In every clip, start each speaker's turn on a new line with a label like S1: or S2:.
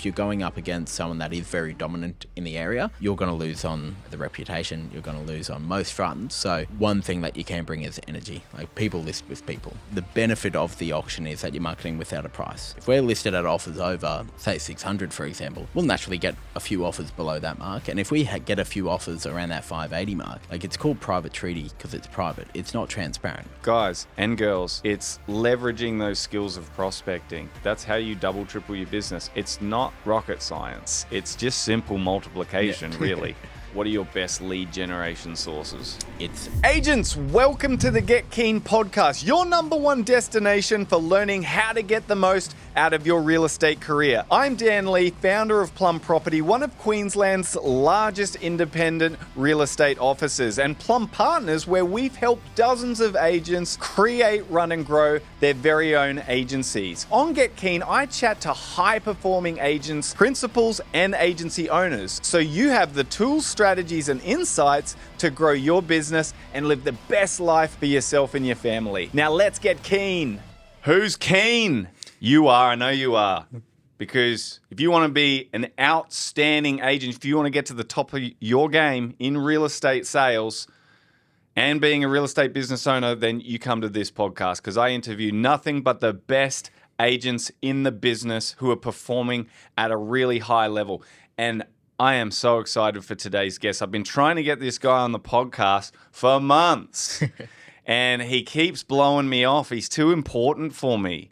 S1: If you're going up against someone that is very dominant in the area, you're going to lose on the reputation. You're going to lose on most fronts. So one thing that you can bring is energy. Like, people list with people. The benefit of the auction is that you're marketing without a price. If we're listed at offers over, say 600, for example, we'll naturally get a few offers below that mark. And if we get a few offers around that 580 mark, like, it's called private treaty because it's private. It's not transparent.
S2: Guys and girls, it's leveraging those skills of prospecting. That's how you double, triple your business. It's not rocket science. It's just simple multiplication, really. What are your best lead generation sources? Agents, welcome to the Get Keen podcast, your number one destination for learning how to get the most out of your real estate career. I'm Dan Lee, founder of Plum Property, one of Queensland's largest independent real estate offices, and Plum Partners, where we've helped dozens of agents create, run, and grow their very own agencies. On Get Keen, I chat to high-performing agents, principals, and agency owners, so you have the tools, strategies, and insights to grow your business and live the best life for yourself and your family. Now let's get keen. Who's keen? You are. I know you are. Because if you want to be an outstanding agent, if you want to get to the top of your game in real estate sales and being a real estate business owner, then you come to this podcast, because I interview nothing but the best agents in the business who are performing at a really high level. And I am so excited for today's guest. I've been trying to get this guy on the podcast for months, and he keeps blowing me off. He's too important for me.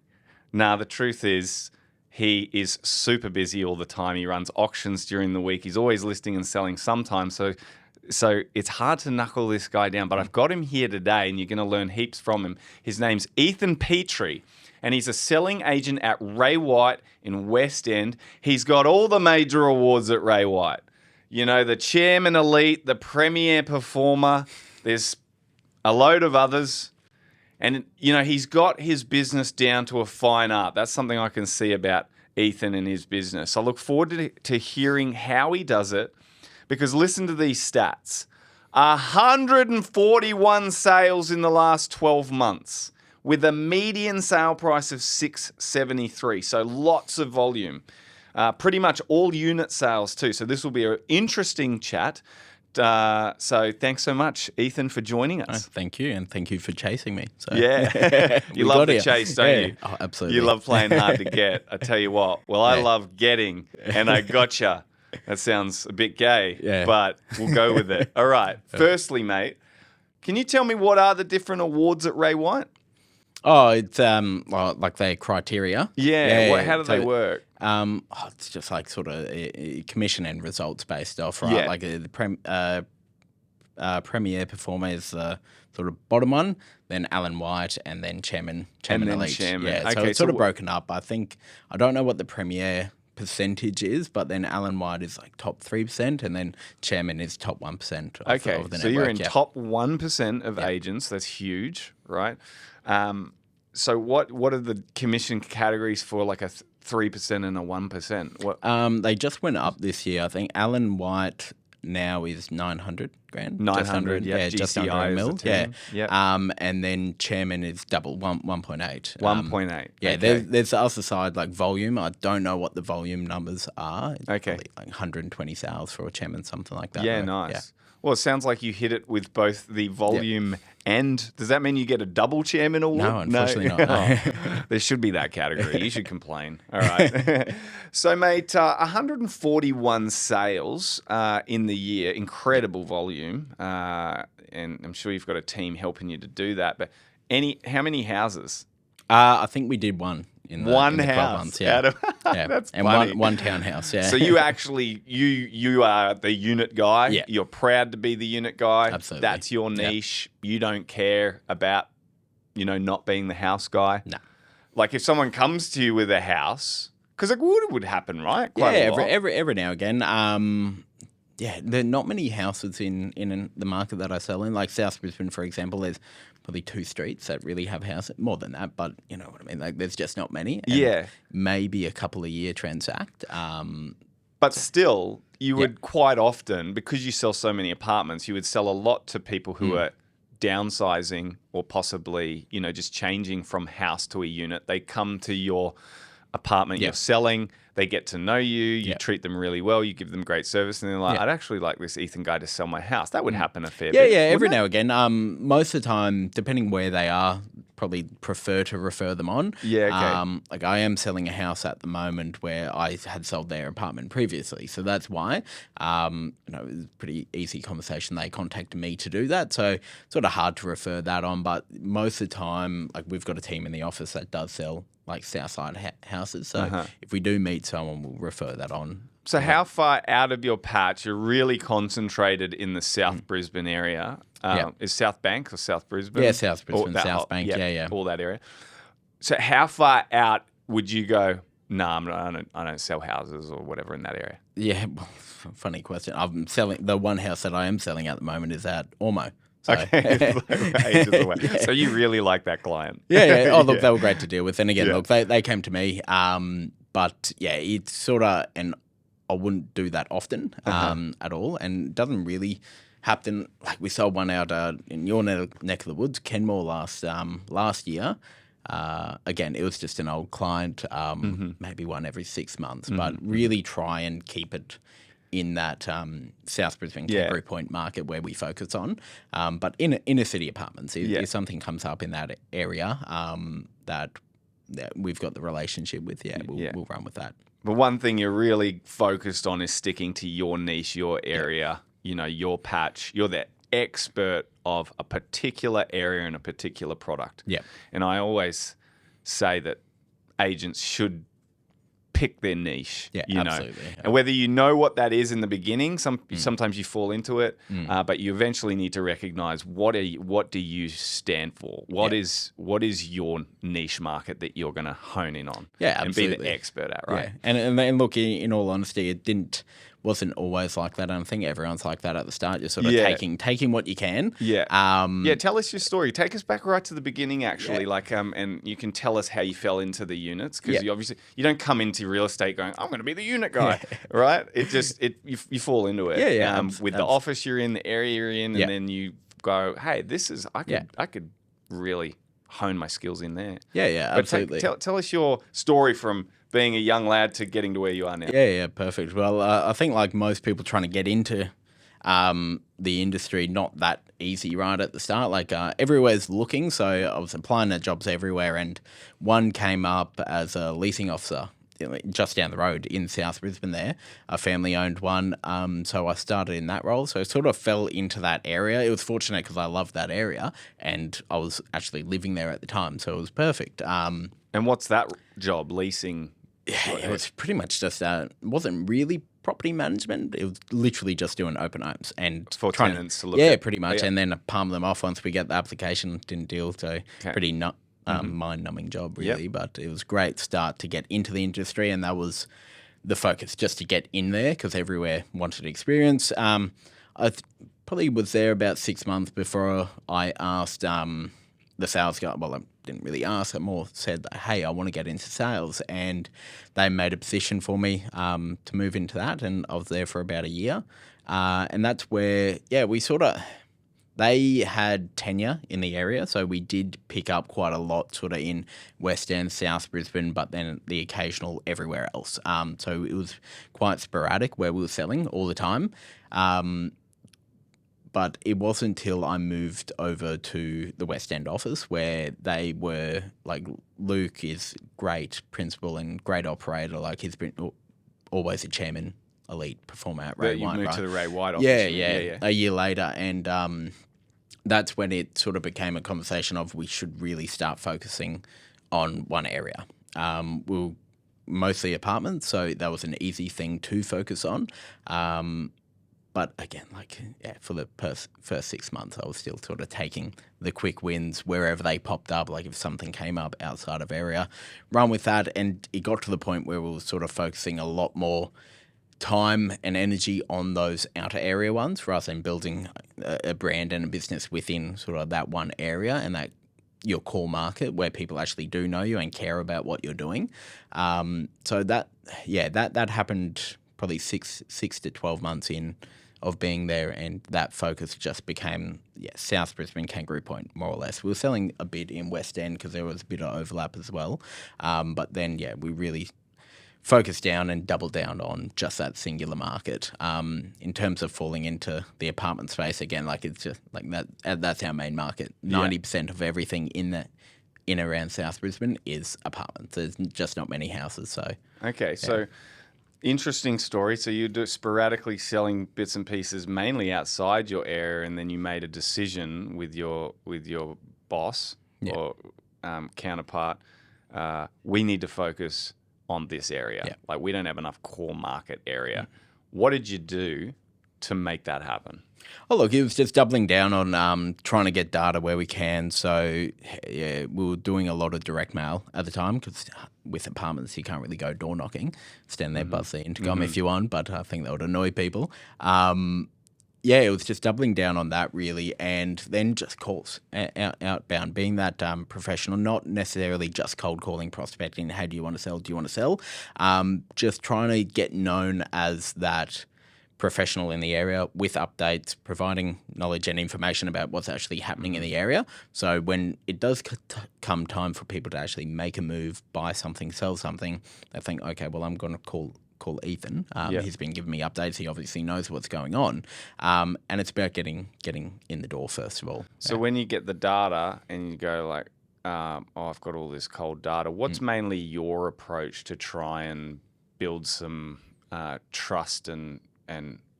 S2: Nah, the truth is, he is super busy all the time. He runs auctions during the week. He's always listing and selling sometimes. So it's hard to knuckle this guy down. But I've got him here today, and you're going to learn heaps from him. His name's Ethan Petrie, and he's a selling agent at Ray White in West End. He's got all the major awards at Ray White. You know, the Chairman Elite, the Premier Performer. There's a load of others. And, you know, he's got his business down to a fine art. That's something I can see about Ethan and his business. I look forward to hearing how he does it, because listen to these stats. 141 sales in the last 12 months with a median sale price of $673. So lots of volume. Pretty much all unit sales too. So this will be an interesting chat. So thanks so much, Ethan, for joining us.
S1: Thank you, and thank you for chasing me. So.
S2: Yeah. You love the chase, don't you?
S1: Oh, absolutely.
S2: You love playing hard to get. I tell you what. Well, I love getting, and I gotcha. That sounds a bit gay, but we'll go with it. All right. Firstly, mate, can you tell me what are the different awards at Ray White?
S1: Oh, it's like their criteria.
S2: Yeah. How do they work?
S1: It's just like sort of commission and results based off, right?
S2: Yeah.
S1: Like the Premier Performer is the sort of bottom one, then Alan White, and then Chairman Elite.
S2: Chairman.
S1: Yeah, so
S2: okay,
S1: it's sort of broken up. I don't know what the Premier percentage is, but then Alan White is like top 3%, and then Chairman is top 1% of the network.
S2: So you're in top 1% of agents. That's huge, right? So what are the commission categories for like a 3% and a 1%? What?
S1: They just went up this year. I think Alan White now is 900 grand.
S2: 900,
S1: yeah, just under a mil.
S2: Yeah.
S1: And then Chairman is double, 1.8.
S2: 1.8.
S1: Yeah,
S2: okay.
S1: there's the other side, like volume. I don't know what the volume numbers are. It's
S2: okay.
S1: probably like 120 sales for a Chairman, something like that.
S2: Yeah,
S1: right?
S2: nice.
S1: Yeah.
S2: Well, it sounds like you hit it with both the volume and... Does that mean you get a double Chairman award?
S1: No, unfortunately not.
S2: Oh, there should be that category. You should complain. All right. So, mate, 141 sales in the year. Incredible volume. And I'm sure you've got a team helping you to do that. But how many houses?
S1: I think we did one. In the 12 months, yeah.
S2: That's
S1: and
S2: funny.
S1: one townhouse, yeah.
S2: So you actually, you are the unit guy.
S1: Yeah.
S2: You're proud to be the unit guy.
S1: Absolutely.
S2: That's your niche. Yep. You don't care about, not being the house guy.
S1: No.
S2: Like if someone comes to you with a house, because it would happen, right? Quite a lot.
S1: every now and again. There are not many houses in the market that I sell in. Like South Brisbane, for example, there's probably 2 streets that really have houses. More than that, but you know what I mean? Like there's just not many. And maybe a couple a year transact.
S2: But still, you would quite often, because you sell so many apartments, you would sell a lot to people who are downsizing or possibly, just changing from house to a unit. They come to your apartment you're selling. they get to know you, you
S1: Yep.
S2: treat them really well, you give them great service, and they're like,
S1: Yeah.
S2: I'd actually like this Ethan guy to sell my house. That would happen a fair
S1: Yeah,
S2: bit.
S1: yeah, every
S2: wouldn't it?
S1: now and again. Most of the time, depending where they are, probably prefer to refer them on.
S2: Yeah, okay.
S1: Like I am selling a house at the moment where I had sold their apartment previously, so that's why. It was a pretty easy conversation. They contacted me to do that, so sort of hard to refer that on. But most of the time, like we've got a team in the office that does sell like Southside houses. So if we do meet someone, we'll refer that on.
S2: So how far out of your patch, you're really concentrated in the South Brisbane area?
S1: Yeah.
S2: Is South Bank or South Brisbane?
S1: Yeah, South Brisbane,
S2: that
S1: South Bank, yeah.
S2: all that area. So how far out would you go? Nah, I don't sell houses or whatever in that area.
S1: Yeah, well, funny question. I'm selling the one house that I am selling at the moment is at Ormo. So.
S2: Okay, ages away. So you really like that client?
S1: Yeah. Oh, look, they were great to deal with. And again,
S2: Yeah.
S1: look, they came to me. But yeah, it's sort of, and I wouldn't do that often at all, and it doesn't really happen. Like we sold one out in your neck of the woods, Kenmore, last year. Again, it was just an old client, maybe one every 6 months, but really try and keep it in that South Brisbane Kangaroo Point market where we focus on. But in inner city apartments, if something comes up in that area that we've got the relationship with, we'll run with that.
S2: But one thing you're really focused on is sticking to your niche, your area, your patch. You're the expert of a particular area and a particular product.
S1: Yeah.
S2: And I always say that agents should pick their niche.
S1: Yeah,
S2: you
S1: absolutely.
S2: know, and whether you know what that is in the beginning, sometimes you fall into it, but you eventually need to recognize what do you stand for? What is your niche market that you're going to hone in on?
S1: Yeah,
S2: and
S1: absolutely.
S2: be the expert at, right?
S1: Yeah. And look, in all honesty, it wasn't always like that. I don't think everyone's like that at the start. You're sort of taking what you can.
S2: Yeah. Tell us your story. Take us back right to the beginning, actually. And you can tell us how you fell into the units, because you don't come into real estate going, I'm going to be the unit guy, right? You fall into it.
S1: Yeah.
S2: With the office you're in, the area you're in, and then you go, hey, I could really hone my skills in there.
S1: Yeah,
S2: But
S1: absolutely.
S2: tell us your story from being a young lad to getting to where you are now.
S1: Yeah, perfect. Well, I think like most people trying to get into the industry, not that easy right at the start. Like everywhere's looking, so I was applying at jobs everywhere, and one came up as a leasing officer just down the road in South Brisbane there, a family-owned one. So I started in that role. So I sort of fell into that area. It was fortunate because I loved that area, and I was actually living there at the time, so it was perfect.
S2: And what's that job, leasing?
S1: It was pretty much just, it wasn't really property management. It was literally just doing open homes and
S2: For tenants to look
S1: yeah,
S2: at.
S1: pretty much.
S2: Yeah.
S1: And then palm them off once we get the application. Didn't deal, so pretty mind-numbing job really.
S2: Yep.
S1: But it was a great start to get into the industry, and that was the focus, just to get in there because everywhere wanted experience. I probably was there about 6 months before I asked the sales guy. Well, I didn't really ask. I more said, hey, I want to get into sales. And they made a position for me to move into that. And I was there for about a year. And that's where, they had tenure in the area. So we did pick up quite a lot sort of in West End, South Brisbane, but then the occasional everywhere else. So it was quite sporadic where we were selling all the time. But it wasn't until I moved over to the West End office where they were like, Luke is great principal and great operator. Like he's been always a chairman, elite performer at Ray White.
S2: You moved to the Ray White office.
S1: Yeah. A year later. And that's when it sort of became a conversation of we should really start focusing on one area. We were mostly apartments, so that was an easy thing to focus on. But again, for the first 6 months, I was still sort of taking the quick wins wherever they popped up. Like if something came up outside of area, run with that. And it got to the point where we were sort of focusing a lot more time and energy on those outer area ones rather than building a brand and a business within sort of that one area and that your core market where people actually do know you and care about what you're doing. So that happened probably 6 to 12 months in of being there, and that focus just became South Brisbane, Kangaroo Point, more or less. We were selling a bit in West End because there was a bit of overlap as well. But then, we really focus down and double down on just that singular market. In terms of falling into the apartment space, again, like it's just like that. That's our main market. 90% of everything in around South Brisbane is apartments. There's just not many houses. So
S2: Okay, so interesting story. So you're sporadically selling bits and pieces mainly outside your area, and then you made a decision with your boss or counterpart. We need to focus on this area.
S1: Yeah.
S2: Like we don't have enough core market area. What did you do to make that happen?
S1: Oh, look, it was just doubling down on trying to get data where we can. So, yeah, we were doing a lot of direct mail at the time because with apartments, you can't really go door knocking. Stand there, buzz the intercom if you want, but I think that would annoy people. Yeah, it was just doubling down on that really, and then just calls outbound, being that professional, not necessarily just cold calling, prospecting. Hey, do you want to sell? Do you want to sell? Just trying to get known as that professional in the area with updates, providing knowledge and information about what's actually happening in the area. So when it does come time for people to actually make a move, buy something, sell something, they think, okay, well, I'm going to call Ethan. He's been giving me updates. He obviously knows what's going on. And it's about getting in the door first of all.
S2: So when you get the data and you go like, I've got all this cold data, what's mainly your approach to try and build some trust and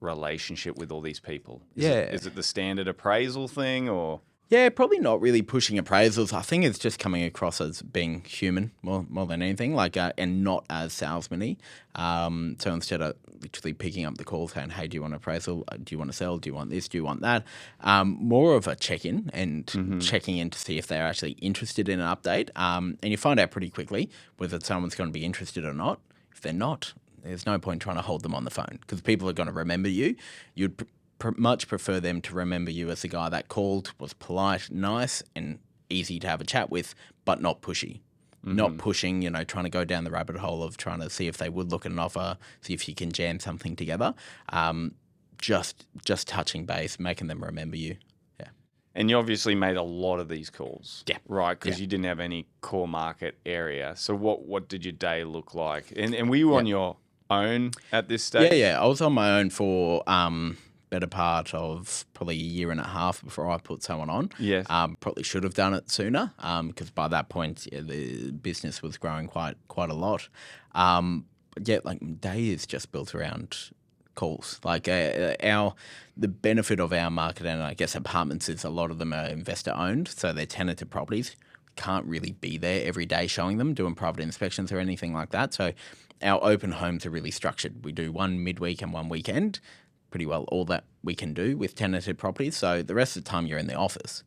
S2: relationship with all these people? Is it the standard appraisal thing or?
S1: Yeah, probably not really pushing appraisals. I think it's just coming across as being human more than anything, like and not as salesman-y. So instead of literally picking up the call saying, hey, do you want an appraisal? Do you want to sell? Do you want this? Do you want that? More of a check-in and checking in to see if they're actually interested in an update. And you find out pretty quickly whether someone's going to be interested or not. If they're not, there's no point trying to hold them on the phone because people are going to remember you. You'd much prefer them to remember you as the guy that called, was polite, nice, and easy to have a chat with, but not pushy. Not pushing, trying to go down the rabbit hole of trying to see if they would look at an offer, see if you can jam something together. Just touching base, making them remember you. Yeah.
S2: And you obviously made a lot of these calls.
S1: Yeah.
S2: Right, because you didn't have any core market area. So what did your day look like? And were you on your own at this stage?
S1: Yeah. I was on my own for better part of probably a year and a half before I put someone on.
S2: Yes.
S1: Probably should have done it sooner because by that point the business was growing quite a lot. Like day is just built around calls. Like the benefit of our market and I guess apartments is a lot of them are investor owned, so they're tenanted properties. Can't really be there every day showing them, doing private inspections or anything like that. So our open homes are really structured. We do one midweek and one weekend. Pretty well all that we can do with tenanted properties. So the rest of the time you're in the office.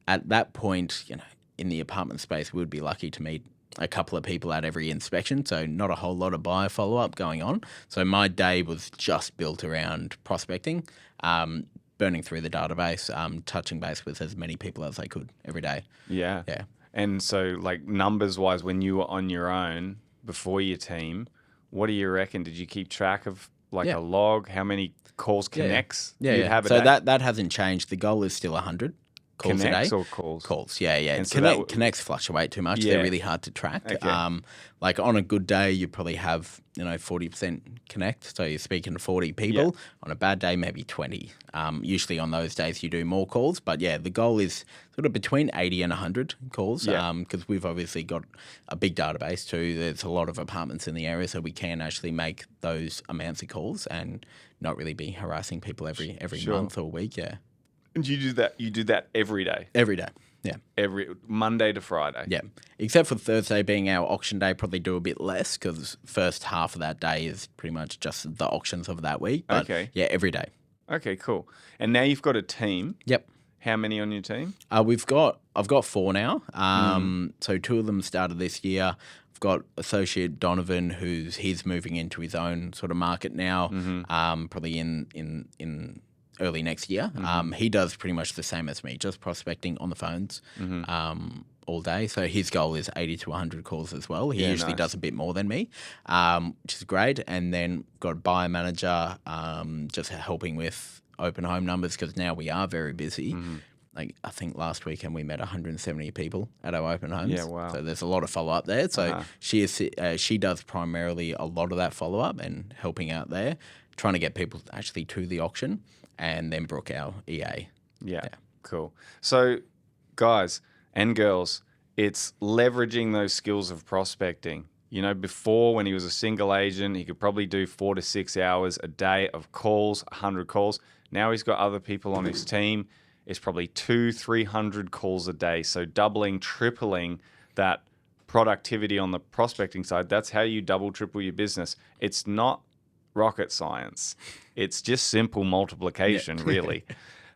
S1: At that point, in the apartment space, we would be lucky to meet a couple of people at every inspection. So not a whole lot of buyer follow-up going on. So my day was just built around prospecting, burning through the database, touching base with as many people as I could every day.
S2: Yeah.
S1: Yeah.
S2: And so like numbers-wise, when you were on your own before your team, what do you reckon? Did you keep track of a log, how many calls connects you'd have a
S1: so
S2: day?
S1: that hasn't changed. The goal is still 100 calls
S2: connects
S1: a day.
S2: Or calls?
S1: Calls, yeah.
S2: And so
S1: Connects fluctuate too much.
S2: Yeah.
S1: They're really hard to track.
S2: Okay.
S1: Like on a good day, you probably have 40% connect. So you're speaking to 40 people.
S2: Yeah.
S1: On a bad day, maybe 20. Usually on those days, you do more calls. But yeah, the goal is sort of between 80 and 100 calls because we've obviously got a big database too. There's a lot of apartments in the area, so we can actually make those amounts of calls and not really be harassing people every month or week. Yeah.
S2: And you do that every day?
S1: Every day. Yeah.
S2: Every Monday to Friday?
S1: Yeah. Except for Thursday being our auction day, probably do a bit less because first half of that day is pretty much just the auctions of that week. But yeah, every day.
S2: Okay, cool. And now you've got a team.
S1: Yep.
S2: How many on your team?
S1: I've got 4 now. So 2 of them started this year. I've got associate Donovan, he's moving into his own sort of market now, probably in early next year. He does pretty much the same as me, just prospecting on the phones all day. So his goal is 80 to 100 calls as well. He usually does a bit more than me, which is great. And then got a buyer manager just helping with open home numbers because now we are very busy. like I think last weekend we met 170 people at our open homes.
S2: Yeah, wow.
S1: So there's a lot of follow up there. So she does primarily a lot of that follow up and helping out there, trying to get people actually to the auction, and then Brooke, our EA.
S2: Yeah, cool. So guys and girls, it's leveraging those skills of prospecting. You know, before when he was a single agent, he could probably do 4 to 6 hours a day of calls, 100 calls. Now he's got other people on his team. It's probably 200-300 calls a day. So doubling, tripling that productivity on the prospecting side. That's how you double, triple your business. It's not rocket science. It's just simple multiplication, really.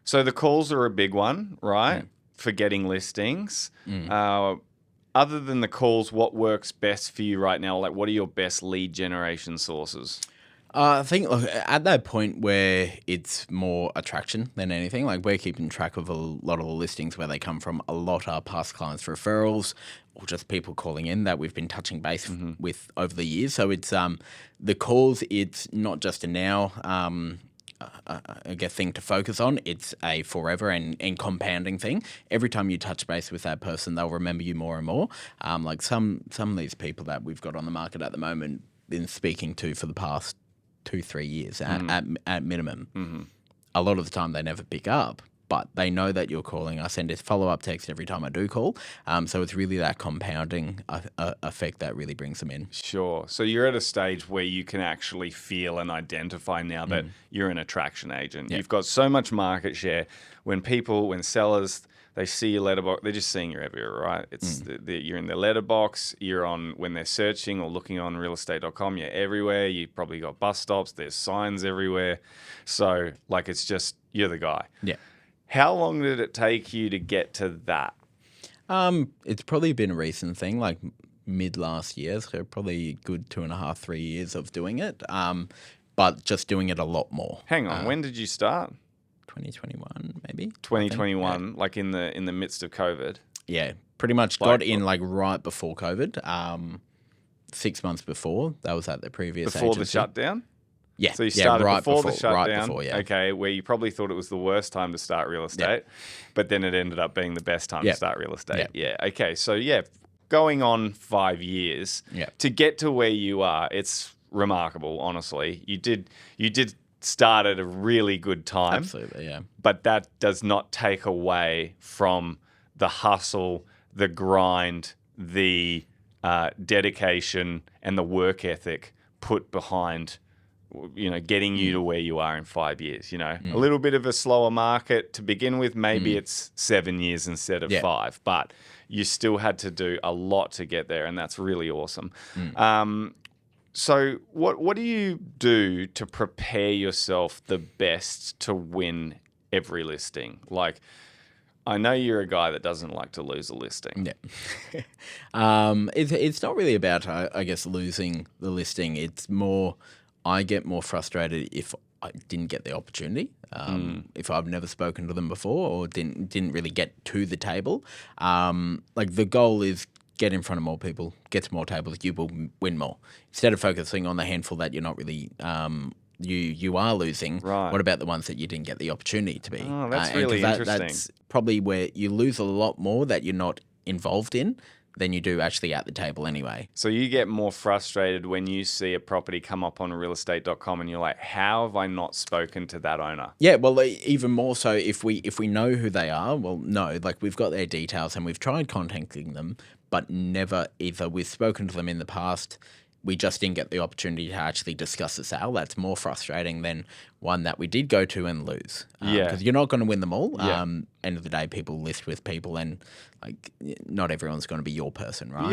S2: So the calls are a big one, right? For getting listings. Other than the calls, what works best for you right now? Like, what are your best lead generation sources?
S1: I think look, at that point where it's more attraction than anything, like we're keeping track of a lot of the listings where they come from. A lot are past clients referrals or just people calling in that we've been touching base with over the years. So it's the calls, it's not just a now I guess thing to focus on. It's a forever and compounding thing. Every time you touch base with that person, they'll remember you more and more. Like some of these people that we've got on the market at the moment, been speaking to for the past 2-3 years at minimum. A lot of the time they never pick up, but they know that you're calling. I send a follow-up text every time I do call. So it's really that compounding effect that really brings them in.
S2: Sure. So you're at a stage where you can actually feel and identify now that you're an attraction agent. You've got so much market share. When sellers, they see your letterbox, they're just seeing you everywhere, right? It's you're in their letterbox, you're on, when they're searching or looking on realestate.com, you're everywhere. You've probably got bus stops, there's signs everywhere. So like, it's just, you're the guy.
S1: Yeah.
S2: How long did it take you to get to that?
S1: It's probably been a recent thing, like mid last year. So probably a good 2.5-3 years of doing it. But just doing it a lot more.
S2: Hang on, when did you start?
S1: 2021, maybe.
S2: 2021, like in the midst of COVID.
S1: Yeah, pretty much got in like right before COVID. 6 months before, that was at the previous
S2: Before
S1: agency.
S2: the shutdown?
S1: Yeah.
S2: So you started
S1: right
S2: before the shutdown,
S1: right before,
S2: okay, where you probably thought it was the worst time to start real estate, but then it ended up being the best time to start real estate. Yeah. Okay. So going on 5 years to get to where you are, it's remarkable, honestly. You did start at a really good time.
S1: Absolutely, yeah.
S2: But that does not take away from the hustle, the grind, the dedication, and the work ethic put behind, getting you to where you are in 5 years. A little bit of a slower market to begin with. Maybe it's 7 years instead of 5, but you still had to do a lot to get there, and that's really awesome. So what do you do to prepare yourself the best to win every listing? Like, I know you're a guy that doesn't like to lose a listing.
S1: Yeah. It's not really about, I guess, losing the listing. It's more, I get more frustrated if I didn't get the opportunity, if I've never spoken to them before or didn't really get to the table. Like the goal is get in front of more people, get to more tables, you will win more. Instead of focusing on the handful that you're not really you are losing, what about the ones that you didn't get the opportunity to be?
S2: Oh, that's really interesting.
S1: That's probably where you lose a lot more that you're not involved in than you do actually at the table anyway.
S2: So you get more frustrated when you see a property come up on realestate.com and you're like, how have I not spoken to that owner?
S1: Yeah, well, even more so if we know who they are, well, no, like we've got their details and we've tried contacting them, but never either we've spoken to them in the past, we just didn't get the opportunity to actually discuss the sale. That's more frustrating than one that we did go to and lose. Because you're not going to win them all. End of the day, people list with people and like not everyone's going to be your person, right?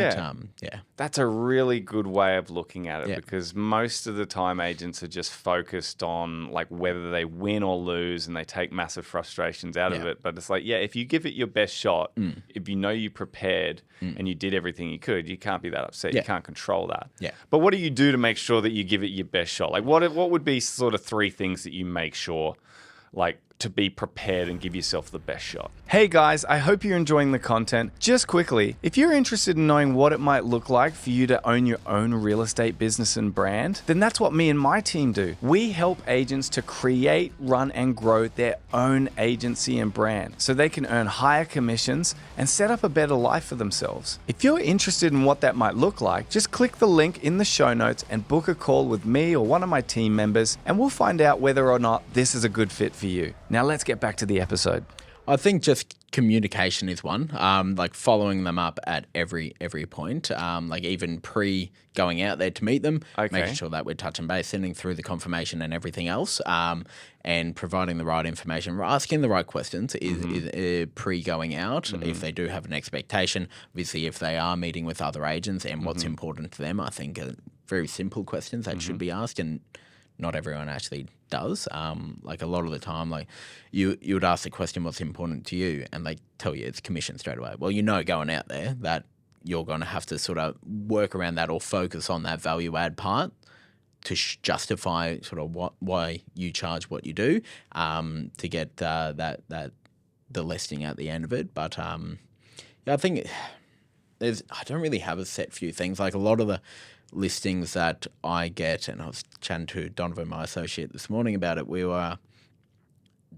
S2: Yeah. That's a really good way of looking at it because most of the time agents are just focused on like whether they win or lose and they take massive frustrations out of it. But it's like, if you give it your best shot, if you know you prepared and you did everything you could, you can't be that upset. You can't control that. But what do you do to make sure that you give it your best shot? Like what would be sort of 3 things that you make sure like to be prepared and give yourself the best shot. Hey guys, I hope you're enjoying the content. Just quickly, if you're interested in knowing what it might look like for you to own your own real estate business and brand, then that's what me and my team do. We help agents to create, run, and grow their own agency and brand so they can earn higher commissions and set up a better life for themselves. If you're interested in what that might look like, just click the link in the show notes and book a call with me or one of my team members, and we'll find out whether or not this is a good fit for you. Now let's get back to the episode.
S1: I think just communication is one, like following them up at every point, like even pre going out there to meet them, making sure that we're touching base, sending through the confirmation and everything else, and providing the right information, asking the right questions is pre going out. If they do have an expectation, obviously if they are meeting with other agents and what's important to them, I think are very simple questions that should be asked, and not everyone actually does. Like a lot of the time, like you would ask the question, what's important to you? And they tell you it's commission straight away. Well, going out there that you're going to have to sort of work around that or focus on that value add part to justify sort of why you charge what you do, to get the listing at the end of it. But yeah, I think I don't really have a set few things. Like a lot of the listings that I get, and I was chatting to Donovan, my associate, this morning about it, we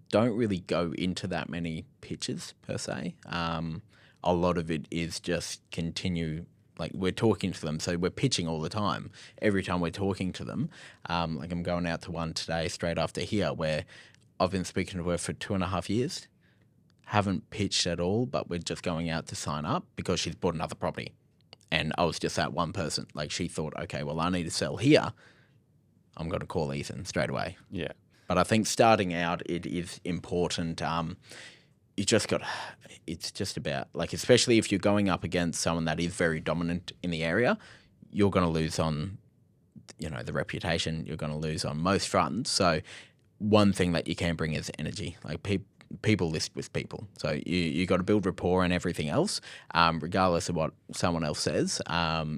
S1: don't really go into that many pitches per se. A lot of it is just continue, like we're talking to them, so we're pitching all the time. Every time we're talking to them, like I'm going out to one today straight after here where I've been speaking to her for 2.5 years, haven't pitched at all, but we're just going out to sign up because she's bought another property. And I was just that one person. Like she thought, okay, well, I need to sell here. I'm going to call Ethan straight away.
S2: Yeah.
S1: But I think starting out, it is important. You just got, it's just about, like, especially if you're going up against someone that is very dominant in the area, you're going to lose on, the reputation. You're going to lose on most fronts. So one thing that you can bring is energy. Like people list with people. So you got to build rapport and everything else, regardless of what someone else says.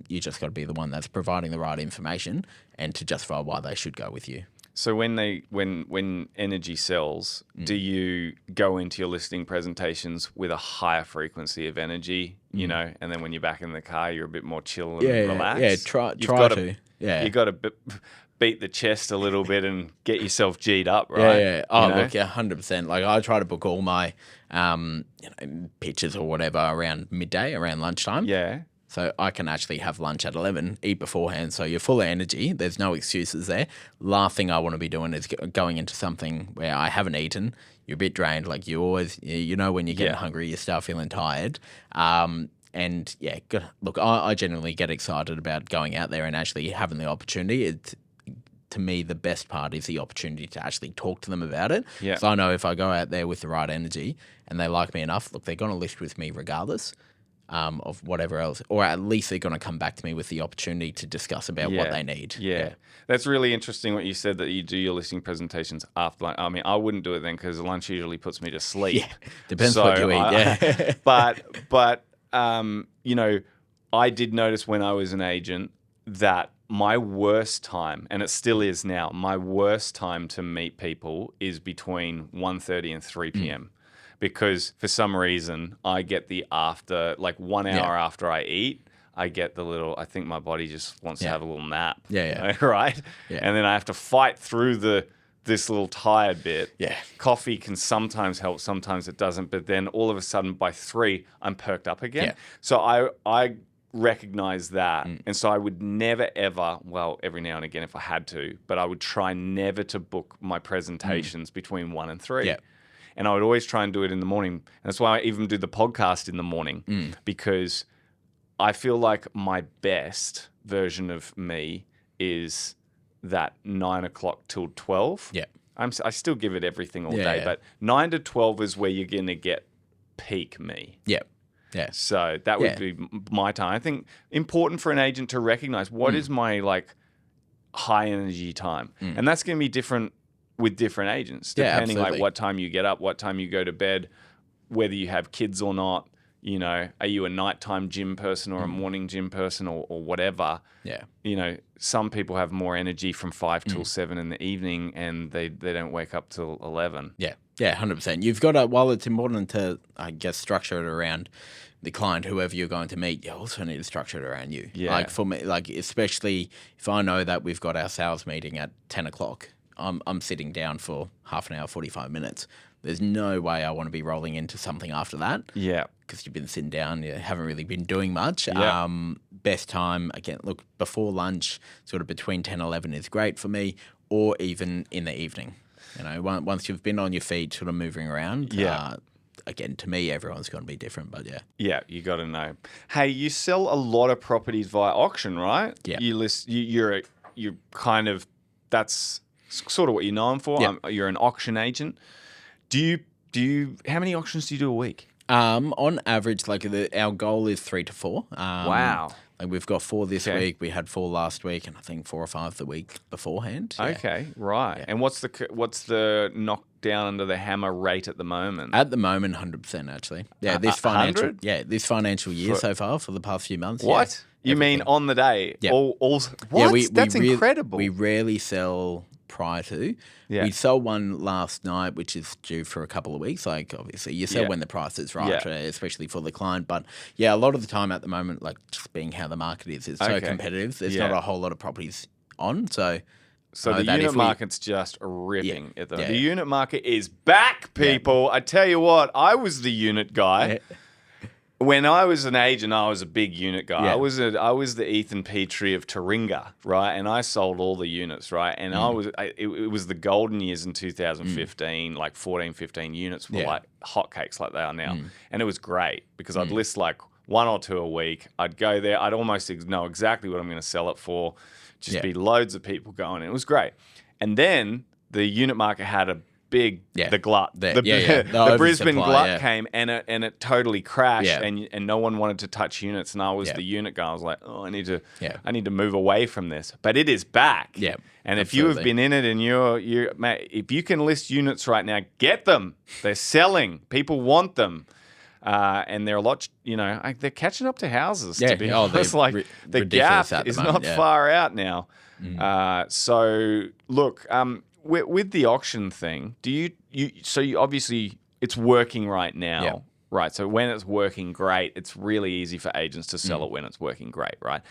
S1: You just got to be the one that's providing the right information and to justify why they should go with you.
S2: So when energy sells, do you go into your listing presentations with a higher frequency of energy, and then when you're back in the car, you're a bit more chill and relaxed?
S1: Yeah, try to. Yeah.
S2: You've got to beat the chest a little bit and get yourself G'd up, right?
S1: Yeah. Oh, look, 100%. Like I try to book all my pitches or whatever around midday, around lunchtime.
S2: Yeah.
S1: So I can actually have lunch at 11, eat beforehand. So you're full of energy. There's no excuses there. Last thing I want to be doing is going into something where I haven't eaten. You're a bit drained. Like you always, when you're getting hungry, you start feeling tired. And yeah, look, I genuinely get excited about going out there and actually having the opportunity. To me, the best part is the opportunity to actually talk to them about it.
S2: Yeah.
S1: So I know if I go out there with the right energy and they like me enough, look, they're going to list with me regardless of whatever else, or at least they're going to come back to me with the opportunity to discuss about what they need.
S2: Yeah. That's really interesting what you said, that you do your listing presentations after lunch. I mean, I wouldn't do it then because lunch usually puts me to sleep.
S1: Yeah, depends what you eat,
S2: But I did notice when I was an agent that my worst time, and it still is now, my worst time to meet people is between 1:30 and 3 p.m. Because for some reason I get the after, like 1 hour after I eat, I get the little, I think my body just wants to have a little nap. Right?
S1: Yeah.
S2: And then I have to fight through this little tired bit.
S1: Yeah.
S2: Coffee can sometimes help, sometimes it doesn't. But then all of a sudden by 3, I'm perked up again.
S1: Yeah.
S2: So I recognize that. And so I would never, ever, well, every now and again if I had to, but I would try never to book my presentations between 1 and 3.
S1: Yeah.
S2: And I would always try and do it in the morning. And that's why I even do the podcast in the morning, because I feel like my best version of me is that 9 o'clock till 12.
S1: Yeah.
S2: I still give it everything all day, but 9 to 12 is where you're going to get peak me.
S1: Yeah. Yeah.
S2: So that would be my time. I think important for an agent to recognize what is my like high energy time. And that's going to be different with different agents, depending like what time you get up, what time you go to bed, whether you have kids or not. Are you a nighttime gym person or a morning gym person or whatever? Yeah. Some people have more energy from 5 till 7 in the evening and they don't wake up till 11.
S1: Yeah. Yeah, 100%. You've got to, while it's important to, I guess, structure it around the client, whoever you're going to meet, you also need to structure it around you.
S2: Yeah.
S1: Like for me, like especially if I know that we've got our sales meeting at 10 o'clock, I'm sitting down for half an hour, 45 minutes. There's no way I want to be rolling into something after that.
S2: Yeah.
S1: Because you've been sitting down, you haven't really been doing much.
S2: Yeah.
S1: Best time, again, look, before lunch, sort of between 10 and 11 is great for me, or even in the evening. You know, once you've been on your feet, sort of moving around.
S2: Yeah.
S1: Again, to me, everyone's going to be different, but yeah.
S2: Yeah, you got to know. Hey, you sell a lot of properties via auction, right?
S1: Yeah.
S2: You're kind of, that's sort of what you're known for.
S1: Yeah.
S2: You're an auction agent. Do you? How many auctions do you do a week?
S1: On average, like our goal is 3 to 4.
S2: Wow.
S1: Like we've got 4 this week. We had 4 last week, and I think 4 or 5 the week beforehand. Yeah.
S2: Okay, right. Yeah. And what's the knock down under the hammer rate at the moment?
S1: At the moment, 100% actually. Yeah, this financial.
S2: 100?
S1: Yeah, this financial year so far for the past few months.
S2: What?
S1: Yeah,
S2: you mean on the day?
S1: Yeah.
S2: What?
S1: Yeah,
S2: That's incredible.
S1: We rarely sell prior to.
S2: Yeah.
S1: We sold one last night, which is due for a couple of weeks. Like, obviously, you sell when the price is right, especially for the client. But, yeah, a lot of the time at the moment, like, just being how the market is so competitive, there's not a whole lot of properties on. So
S2: the unit market's just ripping.
S1: Yeah.
S2: The unit market is back, people. I tell you what, I was the unit guy.
S1: Yeah.
S2: When I was an agent, I was a big unit guy.
S1: Yeah.
S2: I was the Ethan Petrie of Taringa, right? And I sold all the units, right? And it was the golden years in 2015, like 14, 15 units were like hotcakes like they are now. And it was great because I'd list like 1 or 2 a week. I'd go there. I'd almost know exactly what I'm going to sell it for. Just be loads of people going. And it was great. And then the unit market had a big the glut. The Brisbane glut came and it totally crashed and no one wanted to touch units and I was the unit guy. I was like, oh, I need to move away from this. But it is back.
S1: Yeah.
S2: And if you have been in it and mate, if you can list units right now, get them. They're selling. People want them. And they're a lot, they're catching up to houses, to be honest. Like, the gap is not far out now. So, look, with the auction thing, so you obviously, it's working right now, right? So when it's working great, it's really easy for agents to sell it when it's working great, right?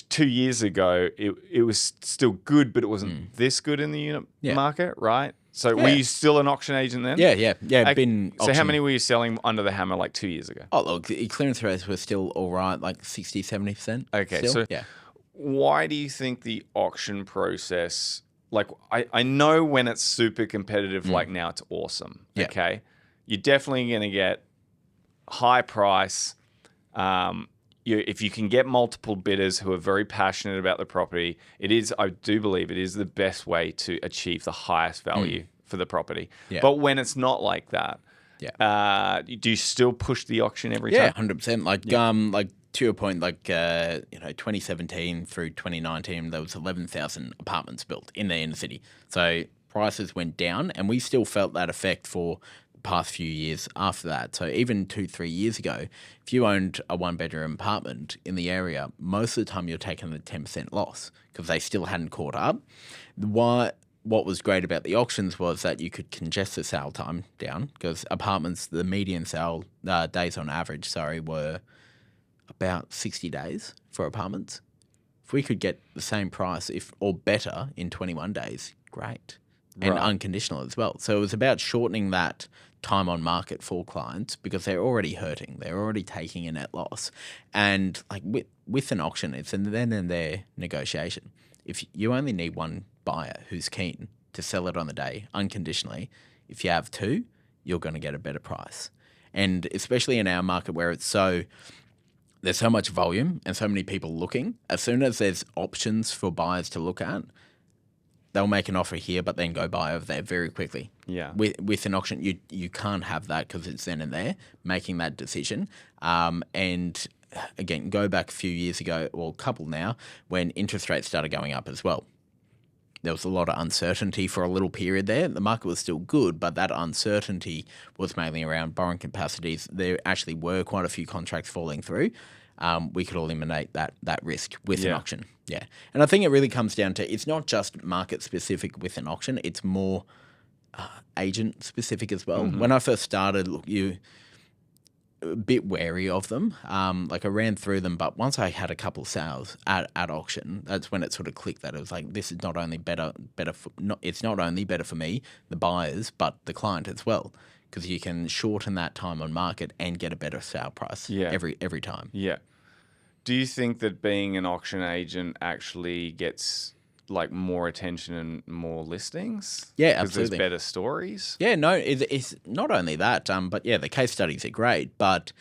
S2: 2 years ago, it was still good, but it wasn't this good in the unit market, right? So were you still an auction agent then?
S1: Yeah.
S2: So how many were you selling under the hammer like 2 years ago?
S1: Oh, look, the clearance rates were still all right, like 60, 70%.
S2: Okay,
S1: still.
S2: So why do you think the auction process, like I know when it's super competitive like now, it's awesome, okay? You're definitely going to get high price. If you can get multiple bidders who are very passionate about the property, I do believe it is the best way to achieve the highest value for the property. Yeah. But when it's not like that, do you still push the auction every time?
S1: Yeah, 100%. Like to your point, 2017 through 2019, there was 11,000 apartments built in the inner city. So prices went down, and we still felt that effect for the past few years after that. So even 2-3 years ago, if you owned a 1-bedroom apartment in the area, most of the time you're taking a 10% loss because they still hadn't caught up. What was great about the auctions was that you could congest the sale time down because apartments, the median sale days on average, were about 60 days for apartments. If we could get the same price or better in 21 days, great. And unconditional as well. So it was about shortening that time on market for clients because they're already hurting. They're already taking a net loss. And like with an auction, it's an then and there negotiation. If you only need one buyer who's keen to sell it on the day unconditionally, if you have 2, you're going to get a better price. And especially in our market where there's so much volume and so many people looking, as soon as there's options for buyers to look at, they'll make an offer here but then go buy over there very quickly. Yeah. With an auction, you can't have that because it's then and there making that decision. And again, go back a few years ago, or a couple now, when interest rates started going up as well. There was a lot of uncertainty for a little period there. The market was still good, but that uncertainty was mainly around borrowing capacities. There actually were quite a few contracts falling through. We could eliminate that risk with an auction. Yeah. And I think it really comes down to, it's not just market specific with an auction, it's more agent specific as well. When I first started, look, you a bit wary of them. Like I ran through them, but once I had a couple sales at auction, that's when it sort of clicked that it was like, this is not only it's not only better for me, the buyers, but the client as well, because you can shorten that time on market and get a better sale price every time.
S2: Yeah. Do you think that being an auction agent actually gets like more attention and more listings?
S1: Yeah,
S2: because
S1: absolutely.
S2: there's better stories?
S1: Yeah, no, it's not only that, but yeah, the case studies are great, but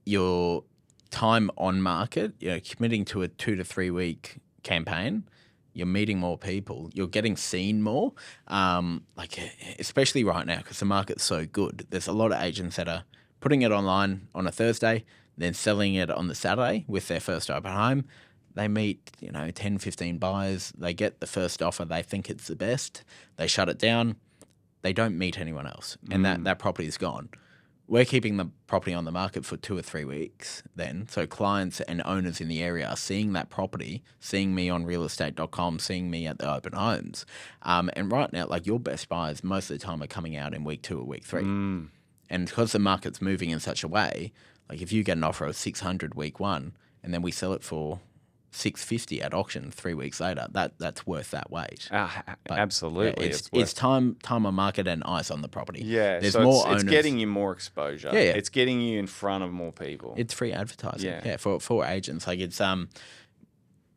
S1: your time on market, committing to a 2 to 3 week campaign, you're meeting more people, you're getting seen more, like especially right now because the market's so good. There's a lot of agents that are putting it online on a Thursday, then selling it on the Saturday with their first open home. They meet, 10, 15 buyers. They get the first offer. They think it's the best. They shut it down. They don't meet anyone else. And that property is gone. We're keeping the property on the market for 2 or 3 weeks then. So clients and owners in the area are seeing that property, seeing me on realestate.com, seeing me at the open homes. And right now, like your best buyers most of the time are coming out in week 2 or week 3. And because the market's moving in such a way, like if you get an offer of 600 week 1 and then we sell it for 650 at auction 3 weeks later, that's worth that wait.
S2: Absolutely.
S1: Yeah, it's time on market and eyes on the property.
S2: Yeah,
S1: there's
S2: so
S1: more
S2: it's
S1: owners.
S2: getting you more exposure.
S1: Yeah.
S2: It's getting you in front of more people.
S1: It's free advertising. Yeah, for agents. Like it's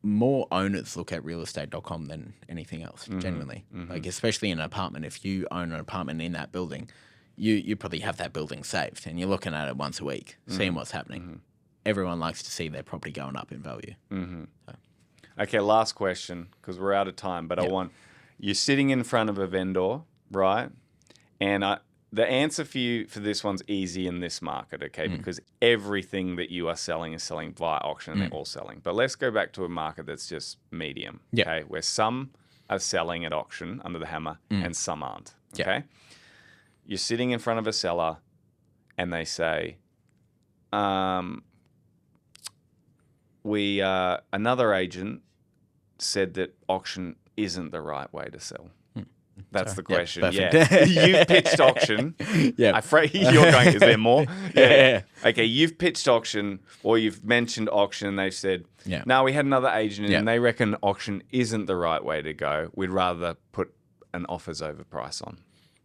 S1: more owners look at realestate.com than anything else, genuinely. Like especially in an apartment, if you own an apartment in that building, you probably have that building saved and you're looking at it once a week, seeing what's happening. Everyone likes to see their property going up in value. So.
S2: Okay, last question, because we're out of time, but you're sitting in front of a vendor, right? And the answer for you for this one's easy in this market, okay? Because everything that you are selling is selling via auction and they're all selling. But let's go back to a market that's just medium, okay? Where some are selling at auction under the hammer and some aren't, okay? You're sitting in front of a seller and they say, another agent said that auction isn't the right way to sell. That's the question. You've pitched auction. I'm afraid you're going, is there more? Okay, you've pitched auction or you've mentioned auction and they've said, no, we had another agent and they reckon auction isn't the right way to go. We'd rather put an offers over price on.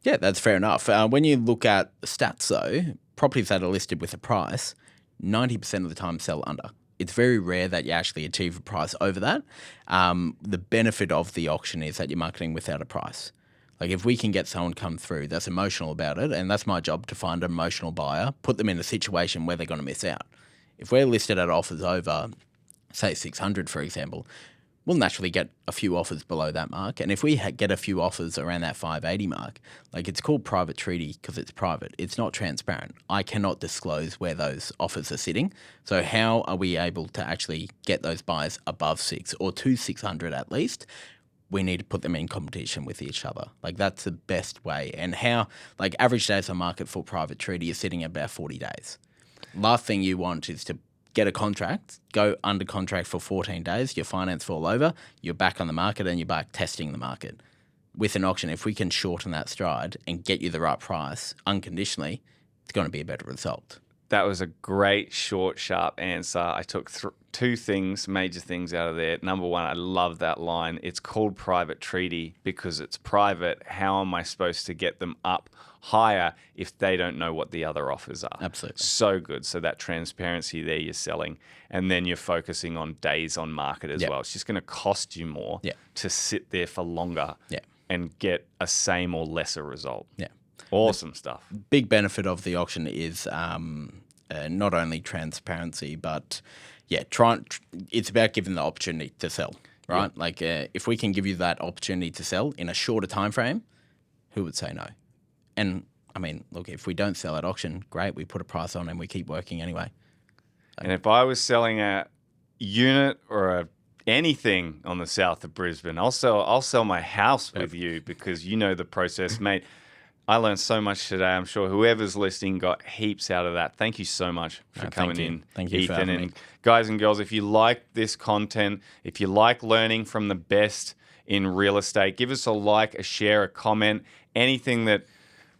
S1: Yeah, that's fair enough. When you look at stats though, properties that are listed with a price, 90% of the time sell under. It's very rare that you actually achieve a price over that. The benefit of the auction is that you're marketing without a price. Like if we can get someone come through that's emotional about it, and that's my job to find an emotional buyer, put them in a situation where they're going to miss out. If we're listed at offers over, say 600 for example, we'll naturally get a few offers below that mark. And if we get a few offers around that 580 mark, like it's called private treaty because it's private. It's not transparent. I cannot disclose where those offers are sitting. So how are we able to actually get those buyers above 6 or to 600 at least? We need to put them in competition with each other. Like that's the best way. And how, like average days on market for private treaty is sitting at about 40 days. Last thing you want is to get a contract, go under contract for 14 days, your finance fall over, you're back on the market and you're back testing the market. With an auction, if we can shorten that stride and get you the right price unconditionally, it's going to be a better result.
S2: That was a great, short, sharp answer. I took two major things out of there. Number one, I love that line. It's called private treaty because it's private. How am I supposed to get them up higher if they don't know what the other offers are?
S1: Absolutely.
S2: So good. So that transparency there you're selling. And then you're focusing on days on market as well. It's just going to cost you more to sit there for longer and get a same or lesser result.
S1: Yeah.
S2: Awesome stuff.
S1: Big benefit of the auction is not only transparency, but it's about giving the opportunity to sell, right? Yeah. Like if we can give you that opportunity to sell in a shorter time frame, who would say no? And I mean, look, if we don't sell at auction, great, we put a price on and we keep working anyway.
S2: And if I was selling a unit or anything on the south of Brisbane, I'll sell my house with you because you know the process, mate. I learned so much today. I'm sure whoever's listening got heaps out of that. Thank you so much for coming in,
S1: Thank you for
S2: Ethan.
S1: having
S2: And
S1: me.
S2: guys and girls, if you like this content, if you like learning from the best in real estate, give us a like, a share, a comment, anything that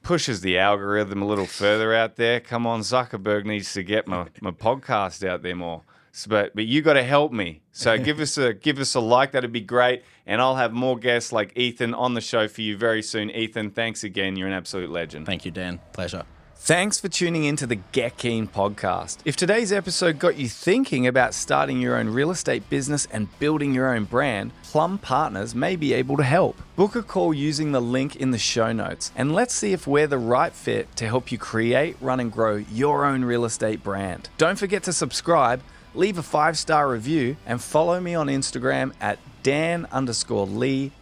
S2: pushes the algorithm a little further out there. Come on, Zuckerberg needs to get my podcast out there more. But you got to help me. So give us a like. That'd be great. And I'll have more guests like Ethan on the show for you very soon. Ethan, thanks again. You're an absolute legend.
S1: Thank you, Dan. Pleasure.
S2: Thanks for tuning into the Get Keen podcast. If today's episode got you thinking about starting your own real estate business and building your own brand, Plum Partners may be able to help. Book a call using the link in the show notes, and let's see if we're the right fit to help you create, run, and grow your own real estate brand. Don't forget to subscribe, leave a 5-star review, and follow me on Instagram at Dan_Lee_Plum.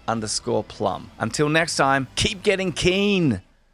S2: Until next time, keep getting keen.